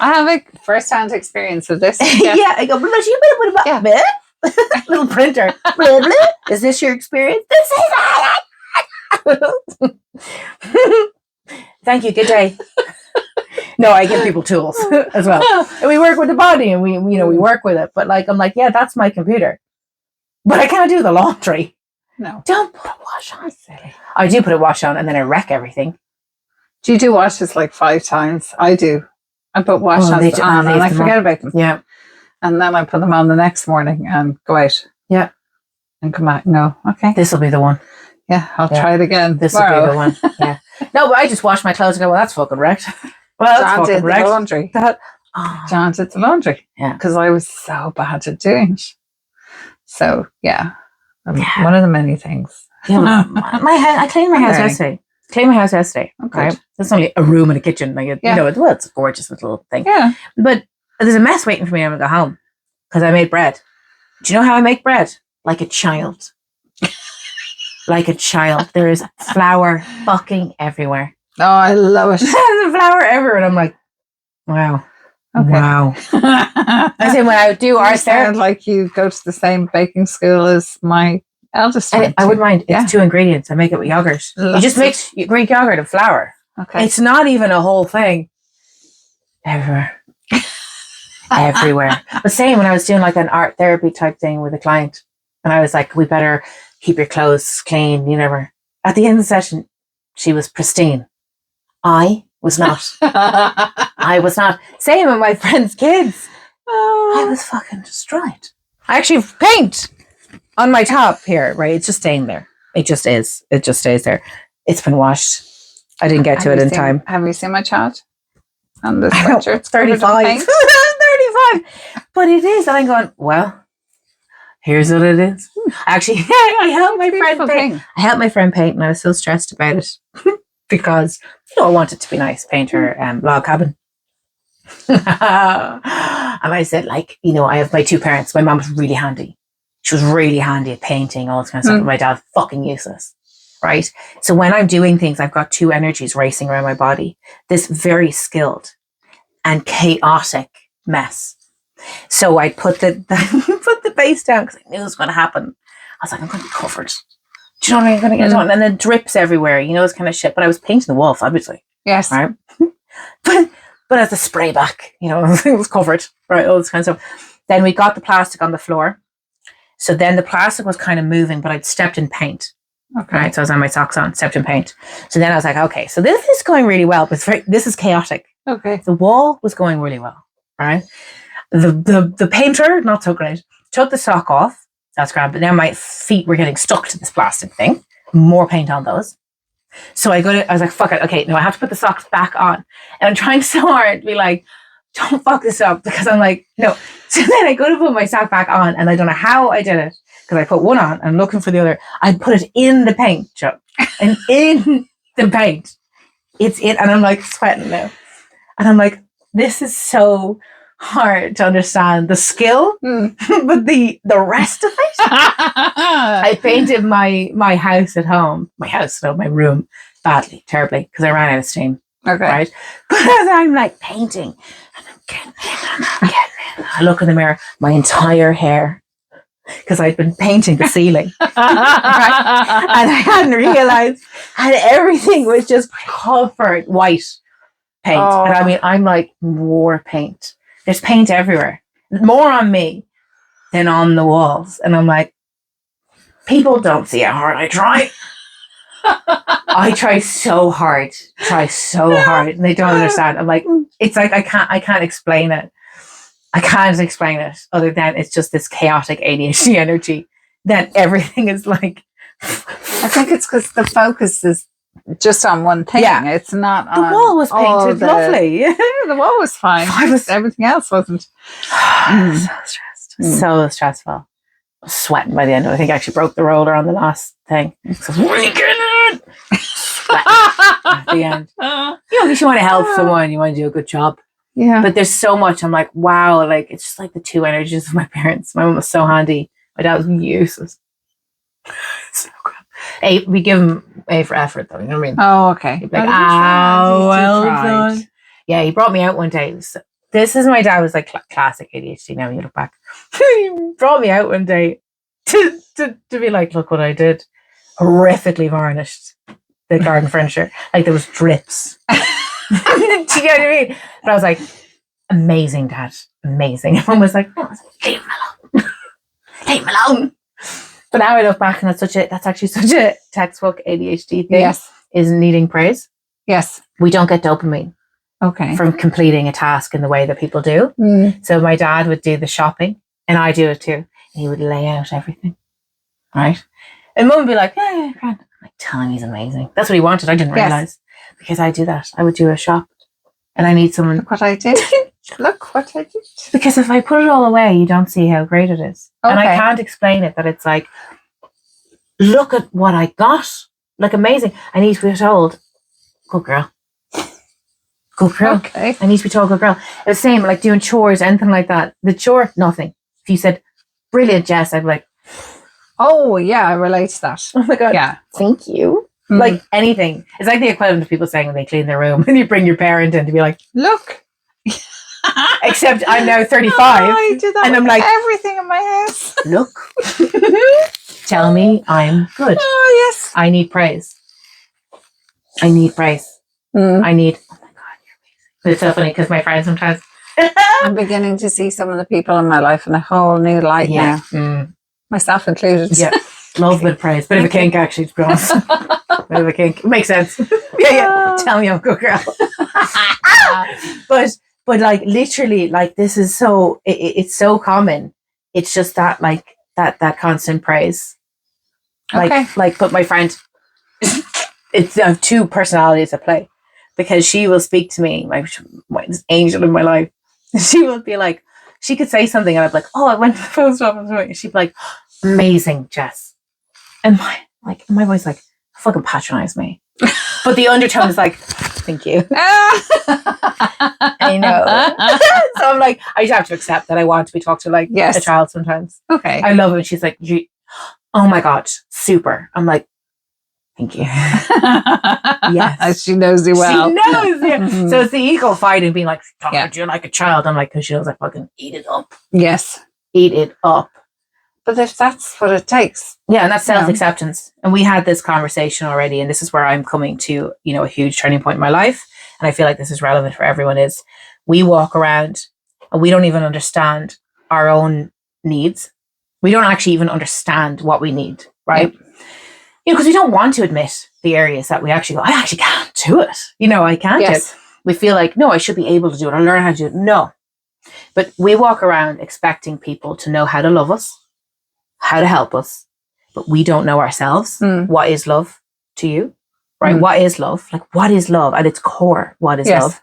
I have a first-hand experience of this. Yeah. I go, little printer. Is this your experience? This is Thank you. Good day. No, I give people tools as well. And we work with the body, and we work with it. But like, I'm like, yeah, that's my computer. But I can't do the laundry. No. Don't put a wash on. Silly. I do put a wash on, and then I wreck everything. Do you do washes like 5 times? I do. I put wash on and I forget about them. Yeah. And then I put them on the next morning and go out. Yeah. And come back. No. Okay. This will be the one. Yeah. I'll try it again. This will be the one. Yeah. No, but I just wash my clothes and go, well, that's fucking wrecked. Well, that's John fucking did wrecked. the laundry. John did the laundry. Yeah. Because I was so bad at doing it. So, yeah. One of the many things. Yeah. I cleaned my house yesterday. Okay. Right? There's only a room and a kitchen. Like, it's a gorgeous little thing. Yeah. But there's a mess waiting for me when I go home, because I made bread. Do you know how I make bread? Like a child. Like a child. There is flour fucking everywhere. Oh, I love it. There's flour everywhere. And I'm like, wow. Okay. Wow. I said, when I do art therapy, like you go to the same baking school as my eldest. I wouldn't mind. It's 2 ingredients. I make it with yogurt. You just mix Greek yogurt and flour. Okay. It's not even a whole thing. Everywhere. Everywhere. But same when I was doing like an art therapy type thing with a client, and I was like, we better keep your clothes clean. You never. At the end of the session, she was pristine. I was not. I was not. Same with my friends' kids. I was fucking destroyed. I actually have paint on my top here, right? It's just staying there. It just is. It just stays there. It's been washed. I didn't get to it in time. Have you seen my child? On the sweatshirt? It's 35. 35. But it is. And I'm going, well, here's what it is. Actually, I helped my friend paint. I helped my friend paint, and I was so stressed about it because I want it to be nice. Paint her log cabin. And I said, like, I have my 2 parents. My mom was really handy. She was really handy at painting, all this kind of stuff. My dad's fucking useless. Right? So when I'm doing things, I've got 2 energies racing around my body. This very skilled and chaotic mess. So I put the put the base down because I knew it was going to happen. I was like, I'm going to be covered. Do you know what I mean? I'm going to get it on. And then drips everywhere, this kind of shit. But I was painting the walls, obviously. Yes. Right? But as a spray back, it was covered. Right? All this kind of stuff. Then we got the plastic on the floor. So then the plastic was kind of moving, but I'd stepped in paint. Okay. Right, so I was on my socks on, stepped in paint. So then I was like, okay, so this is going really well, but this is chaotic. Okay. The wall was going really well, right? The painter, not so great. Took the sock off. That's grand. But now my feet were getting stuck to this plastic thing. More paint on those. So I was like, fuck it. Okay, no, I have to put the socks back on. And I'm trying so hard to be like, don't fuck this up, because I'm like, no. So then I go to put my sock back on, and I don't know how I did it. Because I put one on and I'm looking for the other. I put it in the paint, Joe. And in the paint. It's in, and I'm like sweating now. And I'm like, this is so hard to understand the skill, but the rest of it. I painted my house at home, my room, badly, terribly, because I ran out of steam. Okay. Right? But as I'm like painting, and I'm getting in, I look in the mirror, my entire hair, because I'd been painting the ceiling, right? And I hadn't realized, and everything was just covered white paint. Oh. And I mean, I'm like, more paint. There's paint everywhere, more on me than on the walls. And I'm like, People don't see how hard I try. I try so hard, and they don't understand. I'm like, it's like I can't explain it. I can't explain it other than it's just this chaotic ADHD energy that everything is like. I think it's because the focus is just on one thing. Yeah. It's not The on wall was painted lovely. The wall was fine. Everything else wasn't. So stressed. So stressful. I was sweating by the end of it. I think I actually broke the roller on the last thing. So sweating at the end. Because you want to help someone, you want to do a good job. Yeah. But there's so much. I'm like, wow, like it's just like the two energies of my parents. My mom was so handy. My dad was useless. So crap. A, we give him A for effort, though. You know what I mean? Oh, okay. He'd be like, well done. Yeah, he brought me out one day. This is my dad was like classic ADHD. Now when you look back, he brought me out one day to be like, look what I did. Horrifically varnished the garden furniture. Like there was drips. Do you know what I mean? But I was like, amazing, Dad, amazing. Everyone was like, oh, leave him alone. Leave him alone. But now I look back and that's actually such a textbook ADHD thing. Yes. Is needing praise. Yes. We don't get dopamine from completing a task in the way that people do. So my dad would do the shopping and I do it too. And he would lay out everything. Right? And Mum would be like, yeah, grand. I'm like, tell him he's amazing. That's what he wanted. I didn't realize. Because I do that. I would do a shop. And I need someone. Look what I did. Look what I did. Because if I put it all away, you don't see how great it is. And I can't explain it, that it's like, look at what I got. Like amazing. I need to be told, good girl. Good girl. Okay. I need to be told, good girl. It was the same, like doing chores, anything like that. The chore, nothing. If you said, brilliant, Jess, I'd be like, oh, yeah, I relate to that. oh my God. Yeah. Thank you. Like anything. It's like the equivalent of people saying when they clean their room and you bring your parent in to be like, look. Except I'm now 35. I do that and I'm like, everything in my house. Look. Tell me I'm good. Oh, yes. I need praise. I need praise. I need, oh my God, you're amazing. But it's so funny because my friends sometimes. I'm beginning to see some of the people in my life in a whole new light now. Myself included. Yeah. Love with praise. Bit of a kink, actually, to be honest. Bit of a kink. It makes sense. yeah. Tell me I'm a good girl. but like literally, like this is so, it's so common. It's just that like that constant praise. Like, but my friend, I have two personalities at play because she will speak to me, my angel in my life. She will be like, she could say something and I'd be like, oh, I went to the post office. And she'd be like, amazing, Jess. And my voice like, fucking patronize me. But the undertone is like, thank you. I know. So I'm like, I just have to accept that I want to be talked to like a child sometimes. Okay. I love it when she's like, oh my God, super. I'm like, thank you. Yes. She knows you well. She knows you. So it's the ego fighting, being like, talking to you like a child. I'm like, because she knows I fucking eat it up. Yes. Eat it up. But if that's what it takes. Yeah, and that's self-acceptance. And we had this conversation already, and this is where I'm coming to, a huge turning point in my life. And I feel like this is relevant for everyone, is we walk around and we don't even understand our own needs. We don't actually even understand what we need, right? Because we don't want to admit the areas that we actually go, I actually can't do it. I can't do it. We feel like, no, I should be able to do it. I'll learn how to do it. No. But we walk around expecting people to know how to love us, how to help us, but we don't know ourselves. What is love to you, right? What is love? Like, what is love at its core? What is love?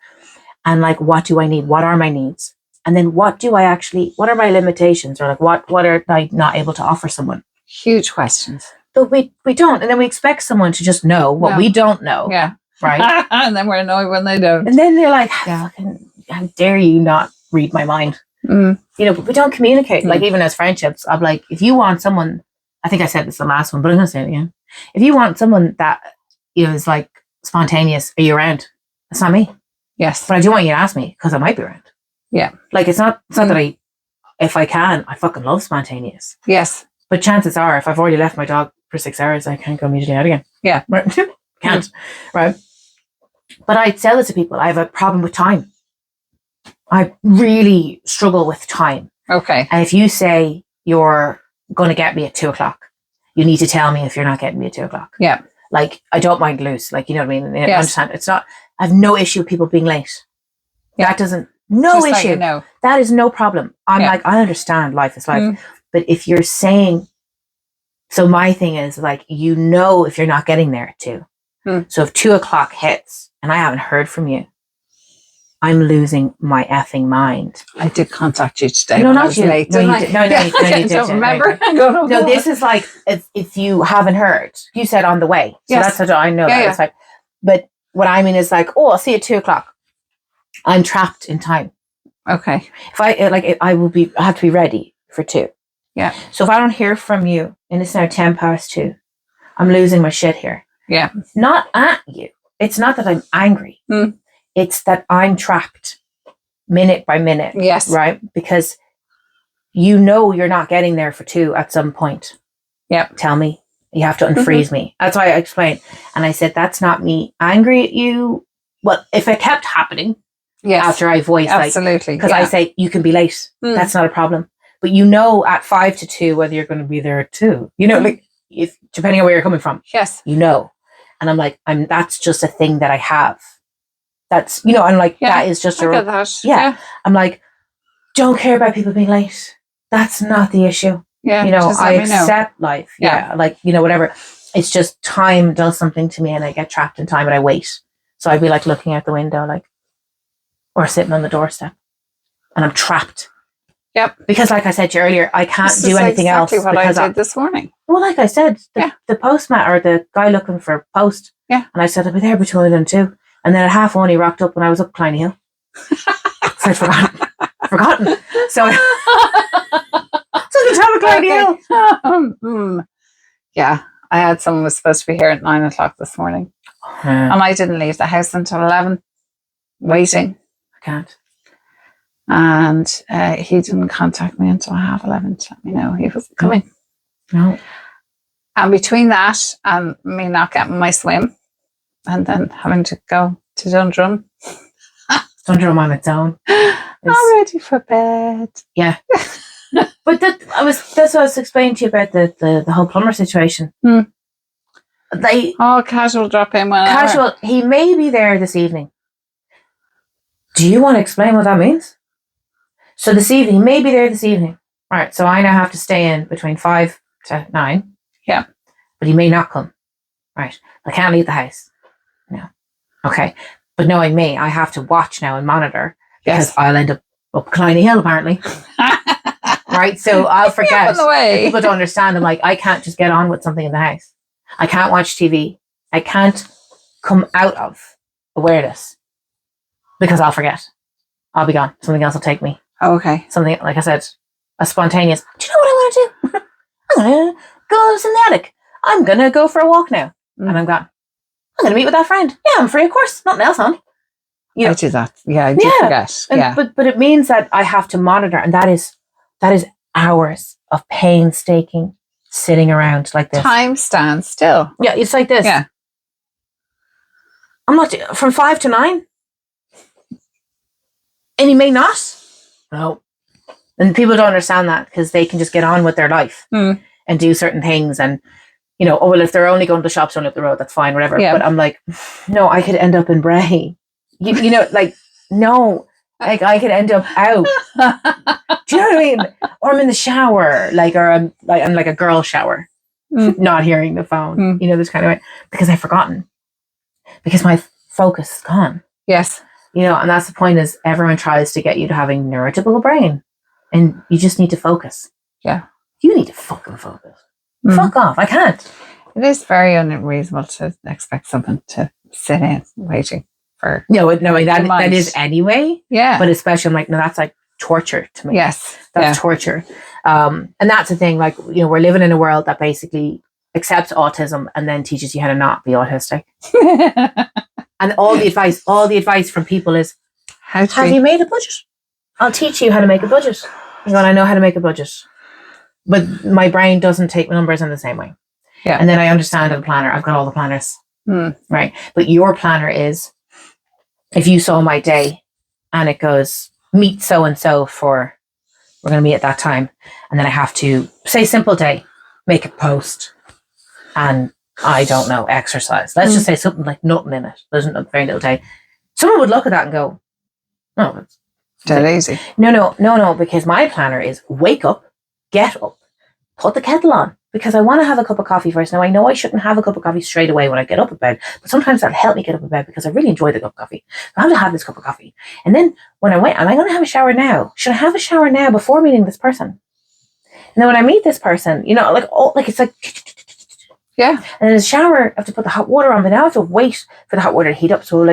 And like, what do I need? What are my needs? And then what are my limitations? Or like, what are I not able to offer someone? Huge questions. But we don't. And then we expect someone to just know what we don't know. Yeah. Right? And then we're annoyed when they don't. And then they're like, how dare you not read my mind? But we don't communicate. Like even as friendships, I'm like, if you want someone, I think I said this the last one, but I'm going to say it again. If you want someone that is like spontaneous, are you around? That's not me. Yes. But I do want you to ask me because I might be around. Yeah. Like it's not that if I can, I fucking love spontaneous. Yes. But chances are, if I've already left my dog for 6 hours, I can't go immediately out again. Yeah. Right? Can't. Right. But I tell it to people, I have a problem with time. I really struggle with time. Okay. And if you say you're going to get me at 2:00, you need to tell me if you're not getting me at 2:00. Yeah. Like, I don't mind loose. Like, you know what I mean? I Yes. understand. It's not, I have no issue with people being late. Yeah. That doesn't, no Just issue. let you know. That is no problem. I'm Yeah. like, I understand life is life. Mm. But if you're saying, so my thing is like, you know, if you're not getting there at 2. So if 2:00 hits and I haven't heard from you, I'm losing my effing mind. I did contact you today. No, when not I was you. Late, No, didn't you I? did. No, Yeah, you I didn't. don't remember. Right. I go, No, this is like if you haven't heard, you said on the way. So Yes. that's what I know. Yeah, That it's like, but what I mean is like, oh, I'll see you at 2:00. I'm trapped in time. Okay. If I I have to be ready for 2. Yeah. So if I don't hear from you and it's now 2:10, I'm losing my shit here. Yeah. Not at you. It's not that I'm angry. It's that I'm trapped minute by minute. Yes. Right? Because you know you're not getting there for 2 at some point. Yeah. Tell me. You have to unfreeze me. That's why I explained. And I said, that's not me angry at you. Well, if it kept happening after I voiced, absolutely. because I say, you can be late. That's not a problem. But you know at 1:55 to 2 whether you're going to be there at 2. You know, like, if depending on where you're coming from. Yes. You know. And I'm like, that's just a thing that I have. That's, you know, I'm like, that is just I get that. Yeah. I'm like, don't care about people being late. That's not the issue. Yeah. You know, just I let me know. accept life. Yeah. Like, you know, whatever. It's just time does something to me and I get trapped in time and I wait. So I'd be like looking out the window, like, or sitting on the doorstep and I'm trapped. Yep. Because like I said to you earlier, I can't This do is anything exactly else. what I Because did this morning. well, like I said, the postman or the guy looking for post. Yeah. And I said, I'll be there between 1 and 2. And then at 1:30 he rocked up when I was up Kleiny Hill. So I'd forgotten. So the time of Kleiny Hill. Yeah. I had someone was supposed to be here at 9:00 this morning. And I didn't leave the house until 11, waiting. I can't. And he didn't contact me until 11:30 to let me know he wasn't coming. No. And between that and me not getting my swim and then having to go to Dundrum. Dundrum on its own. I'm ready for bed. Yeah. But that's what I was explaining to you about the whole plumber situation. Casual drop in whenever. Casual. He may be there this evening. Do you want to explain what that means? So this evening, he may be there this evening. All right. So I now have to stay in between 5 to 9. Yeah. But he may not come. Right. I can't leave the house. No. Okay. But knowing me, I have to watch now and monitor because I'll end up Kleiny Hill apparently. Right. So I'll forget. People don't understand. I'm like, I can't just get on with something in the house. I can't watch TV. I can't come out of awareness because I'll forget. I'll be gone. Something else will take me. Okay. Something, like I said, a spontaneous, do you know what I want to do? I'm going to go in the attic. I'm going to go for a walk now. And I'm gone. I'm going to meet with that friend. Yeah, I'm free, of course. Nothing else on. You know, I do that. Yeah, I do forget. Yeah. But it means that I have to monitor. And that is hours of painstaking sitting around like this. Time stands still. Yeah, it's like this. Yeah. I'm not, from 5 to 9. And he may not. No. And people don't understand that because they can just get on with their life and do certain things. And, you know, oh, well, if they're only going to the shops only up the road, that's fine, whatever. Yeah. But I'm like, no, I could end up in Bray. You know, like, no, like I could end up out. Do you know what I mean? Or I'm in the shower, like, or I'm like a girl shower, not hearing the phone, you know, this kind of way, because I've forgotten. Because my focus is gone. Yes. You know, and that's the point is everyone tries to get you to having neurotypical brain. And you just need to focus. Yeah. You need to fucking focus. Fuck off. I can't. It is very unreasonable to expect someone to sit in waiting for. No, that is anyway. Yeah. But especially I'm like, no, that's like torture to me. Yes. That's torture. And that's the thing, like, you know, we're living in a world that basically accepts autism and then teaches you how to not be autistic. And all the advice from people is, have you made a budget? I'll teach you how to make a budget. I'm going, I know how to make a budget. But my brain doesn't take numbers in the same way. Yeah. And then I understand a planner. I've got all the planners. Right. But your planner is, if you saw my day and it goes, meet so-and-so we're going to meet at that time. And then I have to say simple day, make a post, and I don't know, exercise. Let's just say something like nothing in it. There's a very little day. Someone would look at that and go, "Oh, it's Dead easy." No, because my planner is wake up, get up, put the kettle on, because I want to have a cup of coffee first. Now, I know I shouldn't have a cup of coffee straight away when I get up in bed, but sometimes that'll help me get up in bed because I really enjoy the cup of coffee. So I have to have this cup of coffee. And then when I wait, am I going to have a shower now? Should I have a shower now before meeting this person? And then when I meet this person, it's like, yeah. And in the shower, I have to put the hot water on, but now I have to wait for the hot water to heat up. So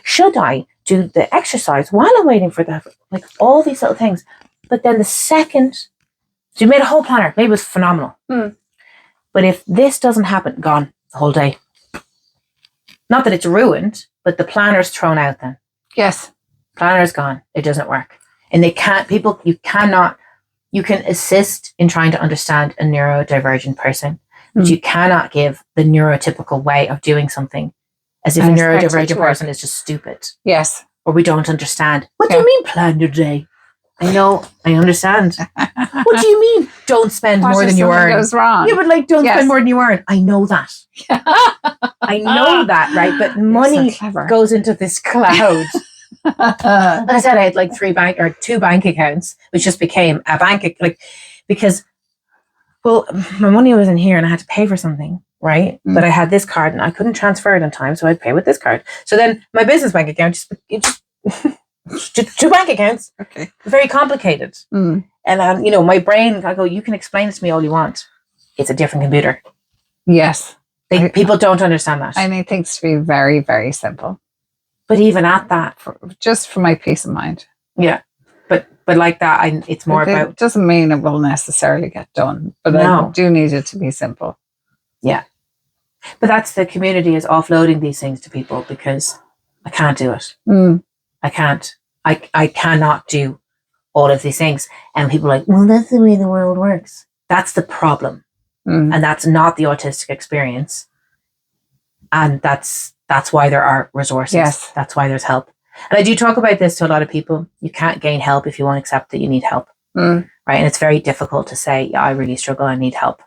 should I do the exercise while I'm waiting for that? Like all these little things. But then the second, so you made a whole planner, maybe it was phenomenal. But if this doesn't happen, gone the whole day. Not that it's ruined, but the planner's thrown out then. Yes. Planner's gone. It doesn't work. And you can assist in trying to understand a neurodivergent person, but you cannot give the neurotypical way of doing something as if a neurodivergent person is just stupid. Yes. Or we don't understand. What do you mean plan your day? I know, I understand. What do you mean don't spend more than you earn? Goes wrong? Yeah, but don't spend more than you earn. I know that. I know that, right? But money goes into this cloud. I said I had like 2 bank accounts, which just became a bank because my money was in here and I had to pay for something, right? But I had this card and I couldn't transfer it in time, so I'd pay with this card. So then my business bank account just 2 bank accounts. Okay. Very complicated. And my brain, I go, you can explain it to me all you want. It's a different computer. Yes. People don't understand that. I need things to be very, very simple. But even at that, just for my peace of mind. Yeah. But like that, it's more about. It doesn't mean it will necessarily get done, but I do need it to be simple. Yeah. But that's the community is offloading these things to people because I can't do it. I can't. I cannot do all of these things. And people are like, well, that's the way the world works. That's the problem. And that's not the autistic experience. And that's why there are resources. Yes. That's why there's help. And I do talk about this to a lot of people. You can't gain help if you won't accept that you need help. Right. And it's very difficult to say, yeah, I really struggle. I need help.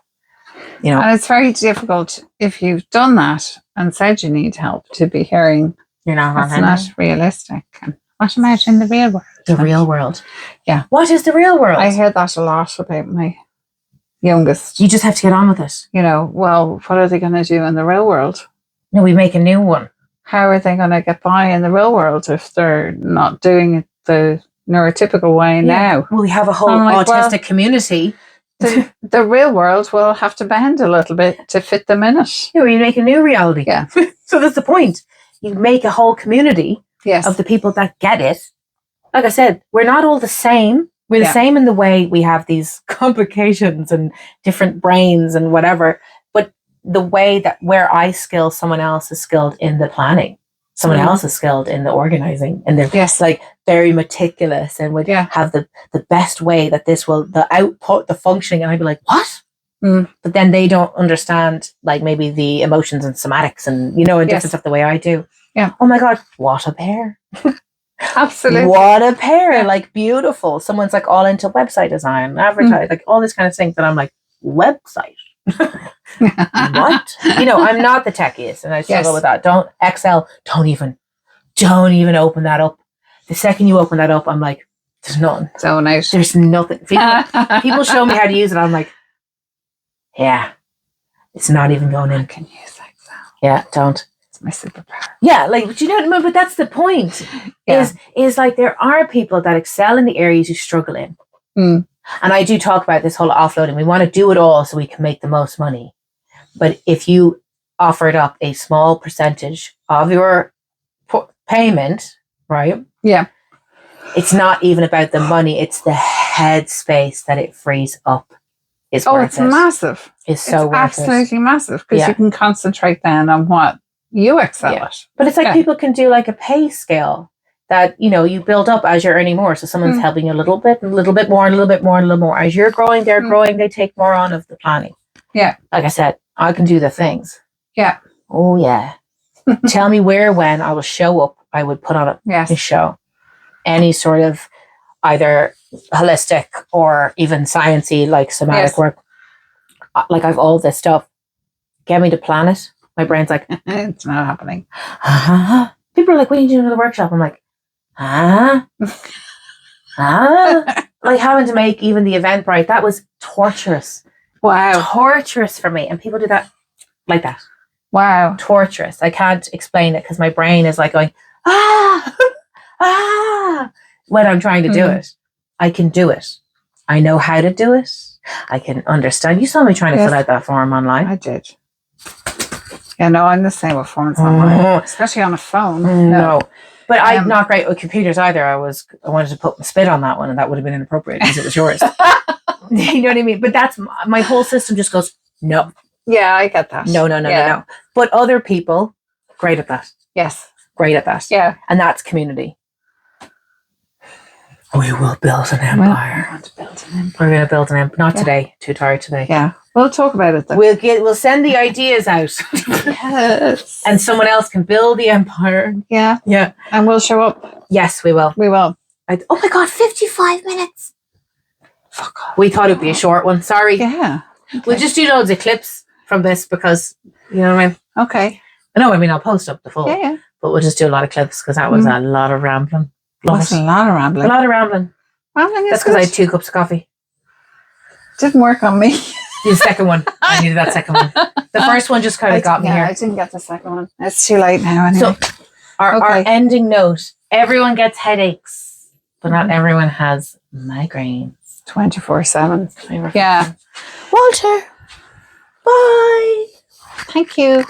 And it's very difficult if you've done that and said you need help to be hearing you're not that's not realistic. And what about in the real world? The real world. Yeah. What is the real world? I hear that a lot about my youngest. You just have to get on with it. Well, what are they going to do in the real world? No, we make a new one. How are they going to get by in the real world if they're not doing it the neurotypical way now? Well, we have a whole autistic community. The real world will have to bend a little bit to fit them in it. Yeah, we make a new reality. Yeah. So that's the point. You make a whole community of the people that get it. Like I said, we're not all the same. We're the same in the way we have these complications and different brains and whatever. But the way that where I skill, someone else is skilled in the planning. Someone else is skilled in the organizing. And they're like very meticulous and would have the best way that this will, the output, the functioning. And I'd be like, what? But then they don't understand like maybe the emotions and somatics and, and different stuff the way I do. Yeah. Oh my God, what a pair. Absolutely. What a pair. Like beautiful. Someone's like all into website design, advertise, like all this kind of thing that I'm like, website? What? I'm not the techiest and I struggle with that. Don't Excel, don't even open that up. The second you open that up, I'm like, there's nothing. So nice. There's nothing. People show me how to use it. I'm like, yeah, it's not even going in. I can use Excel. Yeah, don't. It's my superpower. Yeah, like, but you know what I mean? But that's the point. Is like there are people that excel in the areas you struggle in. And I do talk about this whole offloading. We want to do it all so we can make the most money. But if you offered up a small percentage of your payment, right? Yeah. It's not even about the money. It's the headspace that it frees up. It's massive. It's so worth absolutely massive because you can concentrate then on what you excel at. But it's like people can do like a pay scale that, you build up as you're earning more. So someone's helping you a little bit, and a little bit more, and a little bit more, and a little more. As you're growing, they're growing, they take more on of the planning. Yeah. Like I said, I can do the things. Yeah. Oh, yeah. Tell me where, when I will show up, I would put on a show. Any sort of either holistic or even sciencey, like somatic work. Like I've all this stuff. get me to plan it. My brain's like, It's not happening. People are like, what are you doing in the workshop? I'm like, like having to make even the Eventbrite, that was torturous. Wow. Torturous for me. And people do that like that. Wow. Torturous. I can't explain it because my brain is like going, when I'm trying to do it. I can do it. I know how to do it. I can understand. You saw me trying to fill out that form online. I did. Yeah, no, I'm the same with forms online, especially on a phone. No. But I'm not great with computers either. I wanted to put my spit on that one, and that would have been inappropriate because it was yours. You know what I mean? But that's my whole system just goes, no. Yeah, I get that. No. But other people, great at that. Yes. Great at that. Yeah. And that's community. We will build an empire. We want to build an empire. We're going to build an empire. Not today. Too tired today. Yeah. We'll talk about it then. We'll send the ideas out. Yes. And someone else can build the empire. Yeah. Yeah. And we'll show up. Yes, we will. We will. Oh my God, 55 minutes. Fuck off. We thought it'd be a short one. Sorry. Yeah. Okay. We'll just do loads of clips from this because, you know what I mean? Okay. No, I mean, I'll post up the full. Yeah. But we'll just do a lot of clips because that was a lot of rambling. That's a lot of rambling. A lot of rambling. Rambling is That's because I had 2 cups of coffee. Didn't work on me. The second one. I needed that second one. The first one just kind of got me here. I didn't get the second one. It's too late now anyway. So our ending note, everyone gets headaches, but not everyone has migraines. 24/7. Yeah. Walter, bye. Thank you.